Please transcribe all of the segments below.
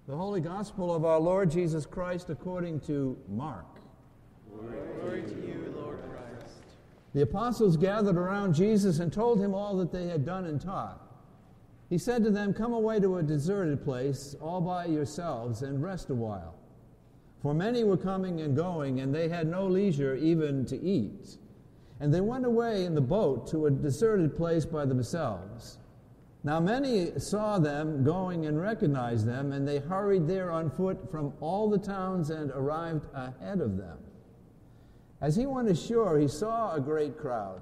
The Holy Gospel of our Lord Jesus Christ according to Mark. Glory to you, Lord Christ. The apostles gathered around Jesus and told him all that they had done and taught. He said to them, "Come away to a deserted place all by yourselves and rest a while." For many were coming and going, and they had no leisure even to eat. And they went away in the boat to a deserted place by themselves. Now many saw them going and recognized them, and they hurried there on foot from all the towns and arrived ahead of them. As he went ashore, he saw a great crowd,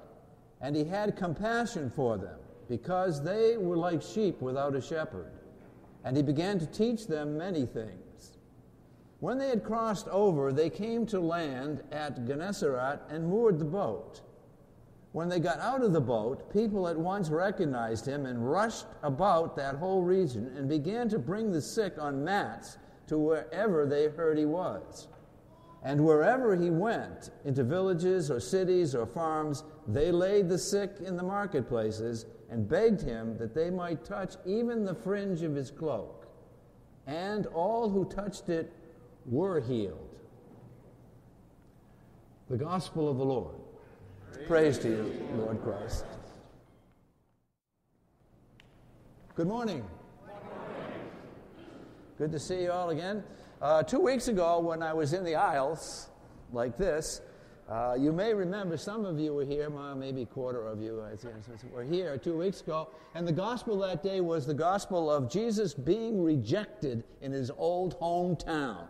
and he had compassion for them, because they were like sheep without a shepherd. And he began to teach them many things. When they had crossed over, they came to land at Gennesaret and moored the boat. When they got out of the boat, people at once recognized him and rushed about that whole region and began to bring the sick on mats to wherever they heard he was. And wherever he went, into villages or cities or farms, they laid the sick in the marketplaces and begged him that they might touch even the fringe of his cloak. And all who touched it were healed. The Gospel of the Lord. Praise to you, Lord Christ. Good morning. Good to see you all again. 2 weeks ago, when I was in the aisles like this, you may remember, some of you were here, maybe a quarter of you were here 2 weeks ago, and the gospel that day was the gospel of Jesus being rejected in his old hometown.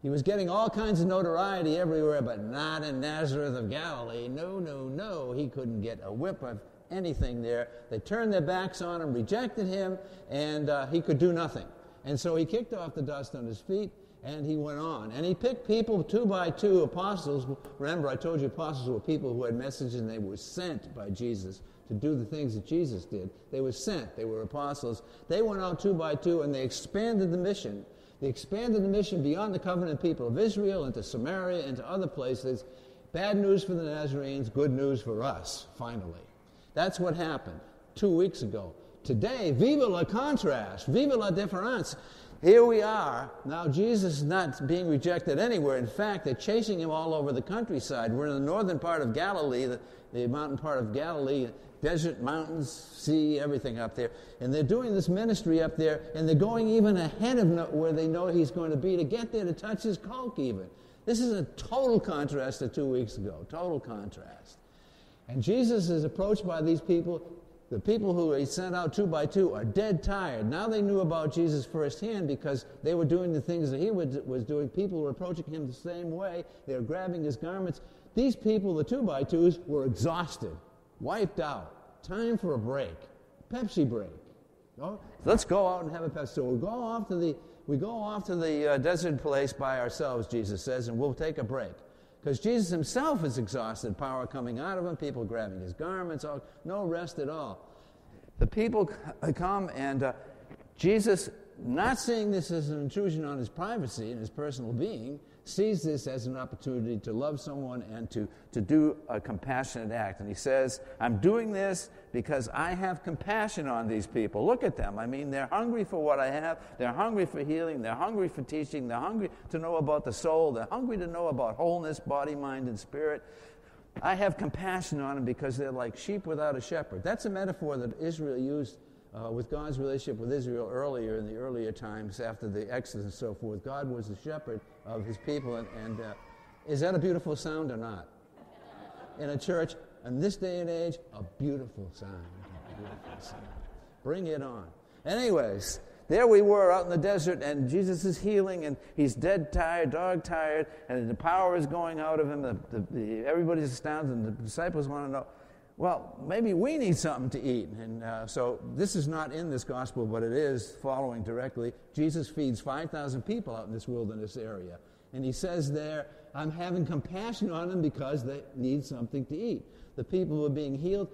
He was getting all kinds of notoriety everywhere, but not in Nazareth of Galilee. No. He couldn't get a whiff of anything there. They turned their backs on him, rejected him, and he could do nothing. And so he kicked off the dust on his feet, and he went on. And he picked people 2 by 2, apostles. Remember, I told you apostles were people who had messages, and they were sent by Jesus to do the things that Jesus did. They were sent. They were apostles. They went out 2 by 2, and they expanded the mission. They expanded the mission beyond the covenant people of Israel into Samaria, into other places. Bad news for the Nazarenes, good news for us, finally. That's what happened 2 weeks ago. Today, vive la contrast, vive la différence. Here we are. Now, Jesus is not being rejected anywhere. In fact, they're chasing him all over the countryside. We're in the northern part of Galilee, the mountain part of Galilee, desert, mountains, sea, everything up there. And they're doing this ministry up there, and they're going even ahead of where they know he's going to be to get there to touch his cloak even. This is a total contrast to 2 weeks ago, total contrast. And Jesus is approached by these people. The people who he sent out 2 by 2 are dead tired. Now they knew about Jesus firsthand because they were doing the things that he was doing. People were approaching him the same way. They were grabbing his garments. These people, the 2 by 2s, were exhausted, wiped out. Time for a break. Pepsi break. Oh, let's go out and have a Pepsi. So we go off to the desert place by ourselves, Jesus says, and we'll take a break. Because Jesus himself is exhausted, power coming out of him, people grabbing his garments, no rest at all. The people come, and Jesus, not seeing this as an intrusion on his privacy and his personal being, sees this as an opportunity to love someone and to do a compassionate act. And he says, I'm doing this because I have compassion on these people. Look at them. I mean, they're hungry for what I have. They're hungry for healing. They're hungry for teaching. They're hungry to know about the soul. They're hungry to know about wholeness, body, mind, and spirit. I have compassion on them because they're like sheep without a shepherd. That's a metaphor that Israel used with God's relationship with Israel earlier, in the earlier times after the Exodus and so forth. God was the shepherd of his people, and is that a beautiful sound or not? In a church, in this day and age, a beautiful sound. A beautiful sound. Bring it on. Anyways, there we were out in the desert, and Jesus is healing, and he's dead tired, dog tired, and the power is going out of him. Everybody's astounded, and the disciples want to know, well, maybe we need something to eat. And so this is not in this gospel, but it is following directly. Jesus feeds 5,000 people out in this wilderness area. And he says there, I'm having compassion on them because they need something to eat. The people who are being healed,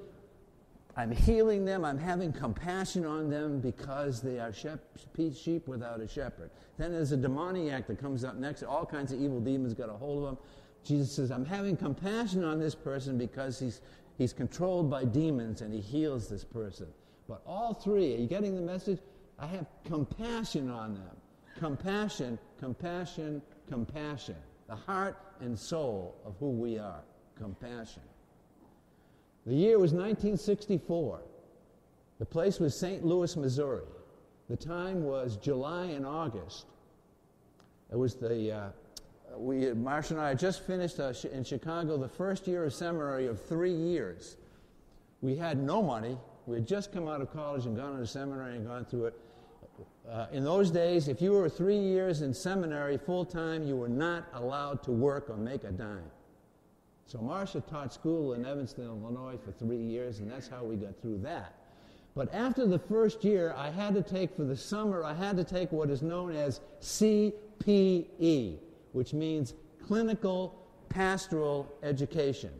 I'm healing them. I'm having compassion on them because they are sheep without a shepherd. Then there's a demoniac that comes up next. All kinds of evil demons got a hold of him. Jesus says, I'm having compassion on this person because he's controlled by demons, and he heals this person. But all three, are you getting the message? I have compassion on them. Compassion, compassion, compassion. The heart and soul of who we are. Compassion. The year was 1964. The place was St. Louis, Missouri. The time was July and August. It was Marcia and I had just finished in Chicago the first year of seminary of 3 years. We had no money. We had just come out of college and gone to seminary and gone through it. In those days, if you were 3 years in seminary full-time, you were not allowed to work or make a dime. So Marcia taught school in Evanston, Illinois for 3 years, and that's how we got through that. But after the first year, I had to take, for the summer, I had to take what is known as CPE, which means Clinical Pastoral Education.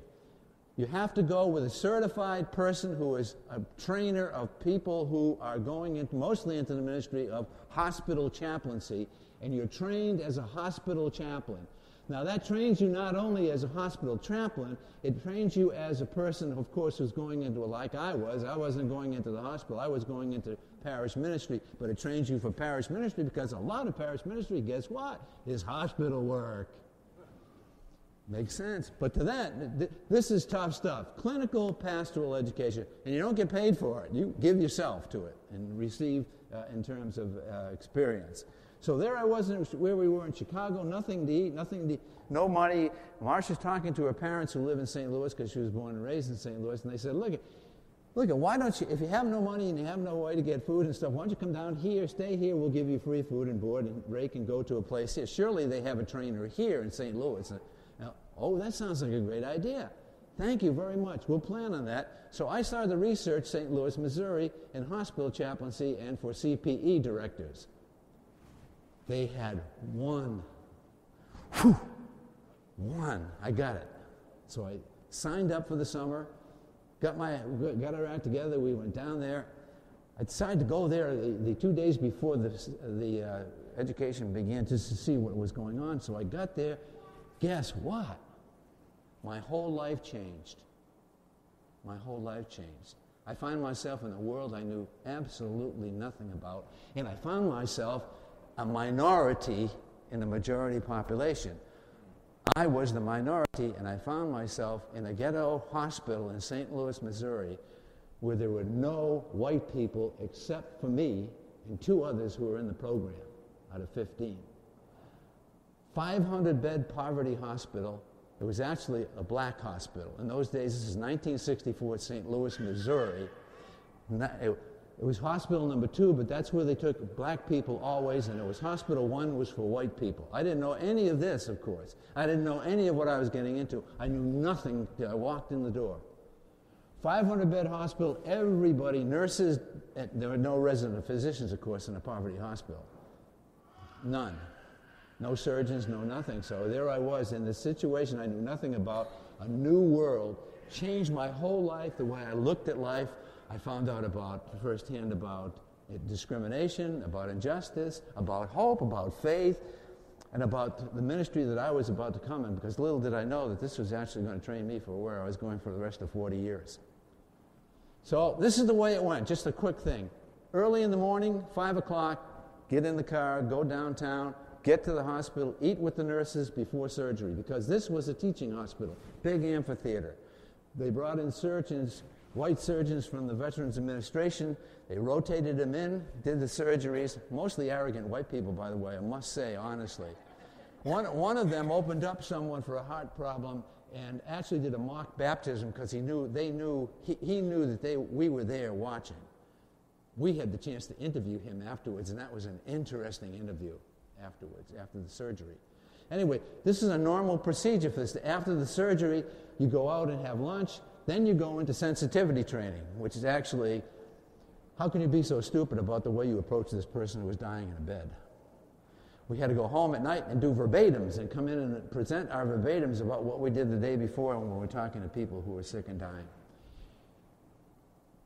You have to go with a certified person who is a trainer of people who are going mostly into the ministry of hospital chaplaincy, and you're trained as a hospital chaplain. Now, that trains you not only as a hospital chaplain, it trains you as a person, of course, who's going into, like I was. I wasn't going into the hospital. I was going into parish ministry, but it trains you for parish ministry because a lot of parish ministry, guess what, is hospital work. Makes sense. But to that, this is tough stuff. Clinical pastoral education. And you don't get paid for it. You give yourself to it and receive in terms of experience. So there I was where we were in Chicago, nothing to eat, no money. Marcia's talking to her parents who live in St. Louis because she was born and raised in St. Louis, and they said, look, why don't you, if you have no money and you have no way to get food and stuff, why don't you come down here, stay here, we'll give you free food and board, and Ray can go to a place here. Surely they have a trainer here in St. Louis. Oh, that sounds like a great idea. Thank you very much. We'll plan on that. So I started the research, St. Louis, Missouri, in hospital chaplaincy and for CPE directors. They had one. I got it. So I signed up for the summer, got our act together. We went down there. I decided to go there the 2 days before the education began just to see what was going on. So I got there. Guess what? My whole life changed. My whole life changed. I found myself in a world I knew absolutely nothing about, and I found myself a minority in the majority population. I was the minority, and I found myself in a ghetto hospital in St. Louis, Missouri, where there were no white people except for me and 2 others who were in the program out of 15. 500-bed poverty hospital. It was actually a black hospital. In those days, this is 1964, St. Louis, Missouri. It was hospital number 2, but that's where they took black people always, and it was hospital 1 was for white people. I didn't know any of this, of course. I didn't know any of what I was getting into. I knew nothing till I walked in the door. 500-bed hospital, everybody, nurses, there were no resident physicians, of course, in a poverty hospital. None. No surgeons, no nothing. So there I was in this situation I knew nothing about, a new world, changed my whole life, the way I looked at life. I found out firsthand about discrimination, about injustice, about hope, about faith, and about the ministry that I was about to come in, because little did I know that this was actually going to train me for where I was going for the rest of 40 years. So this is the way it went, just a quick thing. Early in the morning, 5 o'clock, get in the car, go downtown, get to the hospital, eat with the nurses before surgery, because this was a teaching hospital, big amphitheater. They brought in surgeons, white surgeons from the Veterans Administration. They rotated them in, did the surgeries, mostly arrogant white people, by the way, I must say, honestly. One of them opened up someone for a heart problem and actually did a mock baptism because he knew that we were there watching. We had the chance to interview him afterwards, and that was an interesting interview afterwards, after the surgery. Anyway, this is a normal procedure for this. After the surgery, you go out and have lunch, then you go into sensitivity training, which is actually, how can you be so stupid about the way you approach this person who was dying in a bed? We had to go home at night and do verbatims and come in and present our verbatims about what we did the day before when we were talking to people who were sick and dying.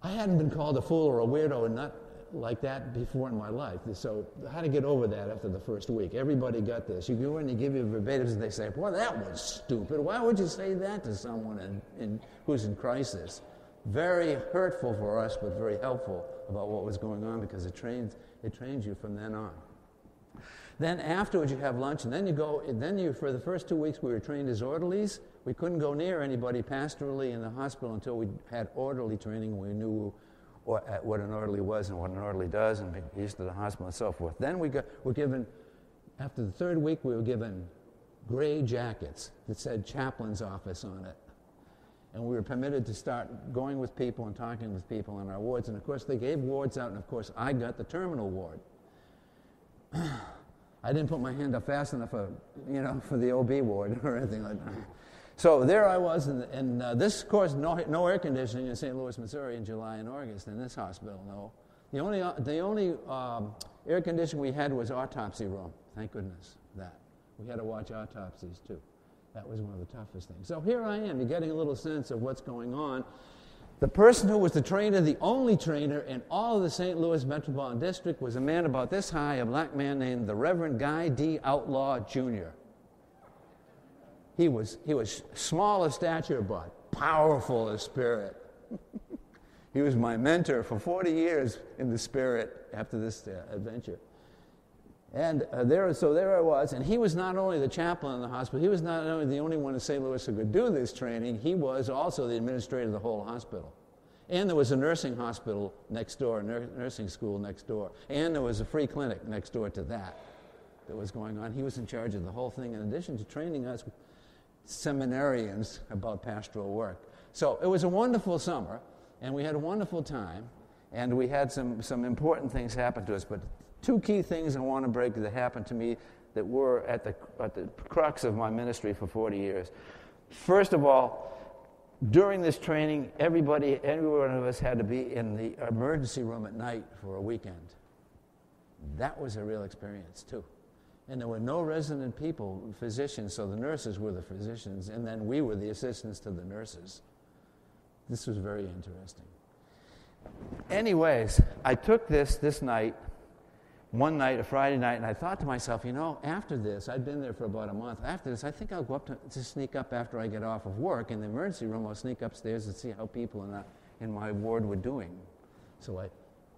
I hadn't been called a fool or a weirdo and not like that before in my life. So I had to get over that after the first week. Everybody got this. You go in and give you verbatims and they say, boy, that was stupid. Why would you say that to someone who's in crisis? Very hurtful for us, but very helpful about what was going on because it trains you from then on. Then afterwards you have lunch, and then you go, for the first 2 weeks we were trained as orderlies. We couldn't go near anybody pastorally in the hospital until we had orderly training. We knew what an orderly was and what an orderly does, and used to the hospital and so forth. Then were given, after the third week, we were given gray jackets that said chaplain's office on it. And we were permitted to start going with people and talking with people in our wards. And of course, they gave wards out, and of course, I got the terminal ward. I didn't put my hand up fast enough for the OB ward or anything like that. So there I was, and this, of course, no air conditioning in St. Louis, Missouri in July and August in this hospital, no. The only air conditioning we had was autopsy room. Thank goodness that. We had to watch autopsies, too. That was one of the toughest things. So here I am. You're getting a little sense of what's going on. The person who was the trainer, the only trainer in all of the St. Louis Metropolitan District, was a man about this high, a black man named the Reverend Guy D. Outlaw, Jr. He was small of stature, but powerful of spirit. He was my mentor for 40 years in the spirit after this adventure. And there I was, and he was not only the chaplain in the hospital, he was not only the only one in St. Louis who could do this training, he was also the administrator of the whole hospital. And there was a nursing hospital next door, a nursing school next door, and there was a free clinic next door to that was going on. He was in charge of the whole thing, in addition to training us seminarians about pastoral work. So it was a wonderful summer, and we had a wonderful time, and we had some important things happen to us, but two key things I want to break that happened to me that were at the crux of my ministry for 40 years. First of all, during this training, every one of us had to be in the emergency room at night for a weekend. That was a real experience, too. And there were no resident people, physicians, so the nurses were the physicians, and then we were the assistants to the nurses. This was very interesting. Anyways, I took this night, one night, a Friday night, and I thought to myself, after this, I'd been there for about a month. After this, I think I'll go up to sneak up after I get off of work in the emergency room. I'll sneak upstairs and see how people in my ward were doing. So I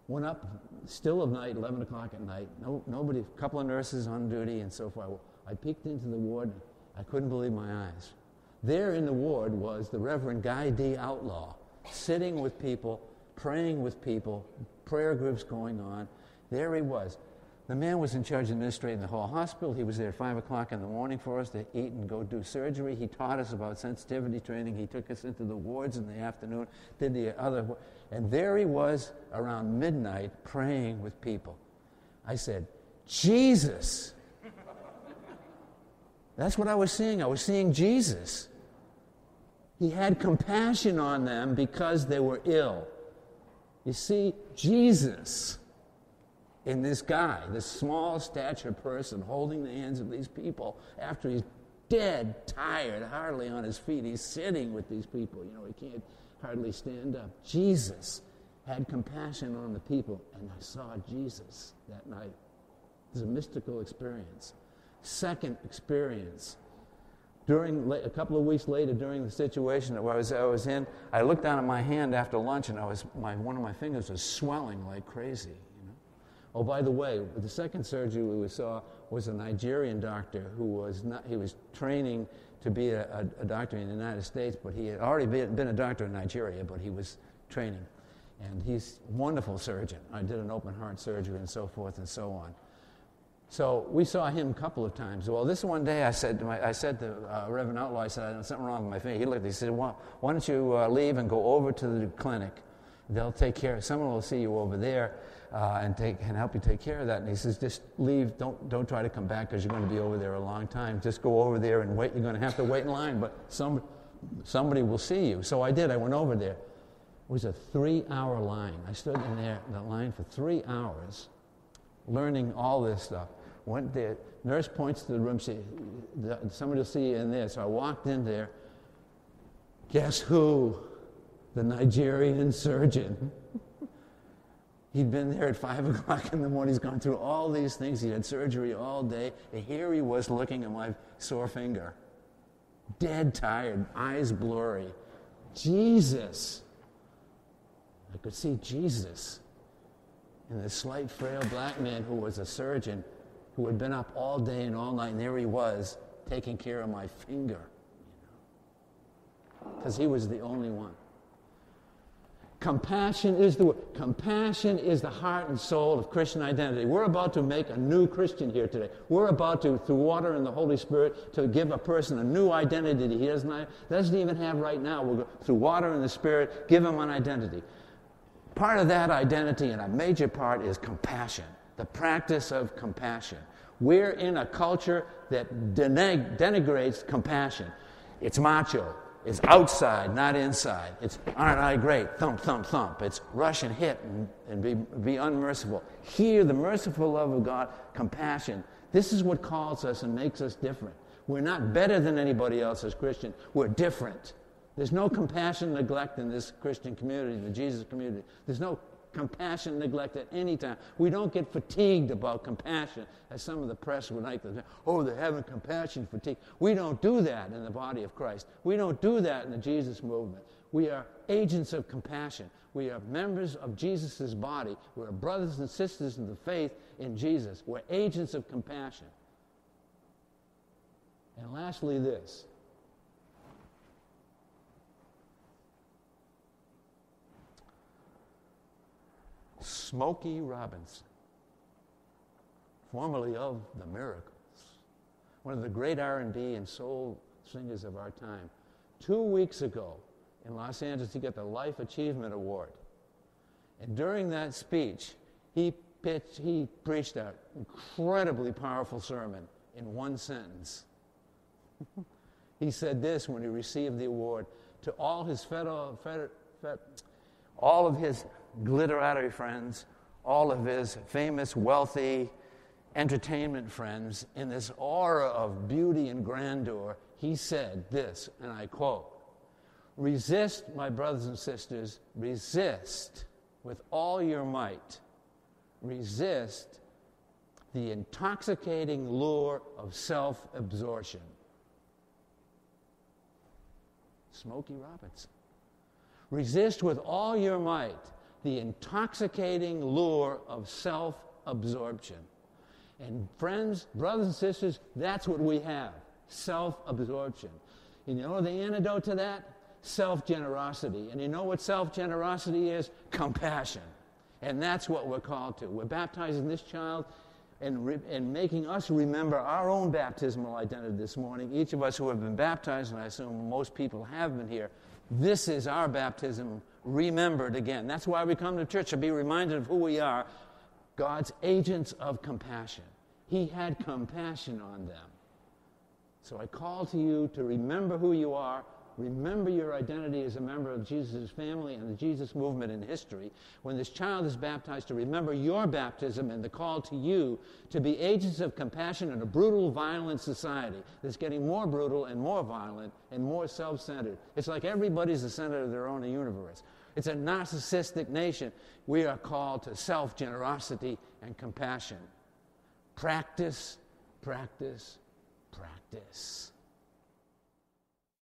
went up, still of night, 11 o'clock at night. Nobody, a couple of nurses on duty and so forth. I peeked into the ward. I couldn't believe my eyes. There in the ward was the Reverend Guy D. Outlaw, sitting with people, praying with people, prayer groups going on. There he was. The man was in charge of administrating the whole hospital. He was there at 5 o'clock in the morning for us to eat and go do surgery. He taught us about sensitivity training. He took us into the wards in the afternoon, did the other. And there he was around midnight praying with people. I said, Jesus. That's what I was seeing. I was seeing Jesus. He had compassion on them because they were ill. You see, Jesus in this guy, this small stature person holding the hands of these people after he's dead, tired, hardly on his feet. He's sitting with these people. He can't hardly stand up. Jesus had compassion on the people, and I saw Jesus that night. It was a mystical experience. Second experience, a couple of weeks later, during the situation that I was in, I looked down at my hand after lunch, and one of my fingers was swelling like crazy. Oh, by the way, the second surgery we saw was a Nigerian doctor who was training to be a doctor in the United States, but he had already been a doctor in Nigeria, but he was training. And he's a wonderful surgeon. I did an open heart surgery and so forth and so on. So we saw him a couple of times. Well, this one day I said to Reverend Outlaw, I said, I have something wrong with my finger. He looked, he said, why don't you leave and go over to the clinic? They'll take care, someone will see you over there and help you take care of that. And he says, just leave, don't try to come back because you're going to be over there a long time. Just go over there and wait. You're going to have to wait in line, but somebody will see you. So I did. I went over there. It was a 3-hour line. I stood in the line for 3 hours learning all this stuff. Went there. Nurse points to the room. Somebody will see you in there. So I walked in there. Guess who? The Nigerian surgeon. He'd been there at 5 o'clock in the morning. He's gone through all these things. He had surgery all day. And here he was looking at my sore finger. Dead tired, eyes blurry. Jesus. I could see Jesus in this slight, frail black man who was a surgeon who had been up all day and all night, and there he was taking care of my finger, because he was the only one. Compassion is the word. Compassion is the heart and soul of Christian identity. We're about to make a new Christian here today. We're about to, through water and the Holy Spirit, to give a person a new identity that he doesn't even have right now. We'll go through water and the Spirit, give him an identity. Part of that identity, and a major part, is compassion, the practice of compassion. We're in a culture that denigrates compassion. It's macho. It's outside, not inside. It's, aren't I great? Thump, thump, thump. It's rush and hit and be unmerciful. Here, the merciful love of God, compassion. This is what calls us and makes us different. We're not better than anybody else as Christians. We're different. There's no compassion, neglect in this Christian community, the Jesus community. There's no compassion, neglect at any time. We don't get fatigued about compassion, as some of the press would like to say, oh, they're having compassion fatigue. We don't do that in the body of Christ. We don't do that in the Jesus movement. We are agents of compassion. We are members of Jesus' body. We're brothers and sisters in the faith in Jesus. We're agents of compassion. And lastly, this. Smokey Robinson, formerly of the Miracles, one of the great R&B and soul singers of our time, 2 weeks ago in Los Angeles, he got the Life Achievement Award. And during that speech, he preached an incredibly powerful sermon in one sentence. He said this when he received the award to all his all of his glitterati friends, all of his famous, wealthy entertainment friends, in this aura of beauty and grandeur, he said this, and I quote, "Resist, my brothers and sisters, resist with all your might. Resist the intoxicating lure of self-absorption." Smokey Robinson. Resist with all your might the intoxicating lure of self-absorption. And friends, brothers and sisters, that's what we have, self-absorption. And you know the antidote to that? Self-generosity. And you know what self-generosity is? Compassion. And that's what we're called to. We're baptizing this child and making us remember our own baptismal identity this morning. Each of us who have been baptized, and I assume most people have been here, this is our baptism remembered again. That's why we come to church, to be reminded of who we are, God's agents of compassion. He had compassion on them. So I call to you to remember who you are, remember your identity as a member of Jesus' family and the Jesus movement in history. When this child is baptized, to remember your baptism and the call to you to be agents of compassion in a brutal, violent society that's getting more brutal and more violent and more self-centered. It's like everybody's the center of their own universe. It's a narcissistic nation. We are called to self-generosity and compassion. Practice, practice, practice.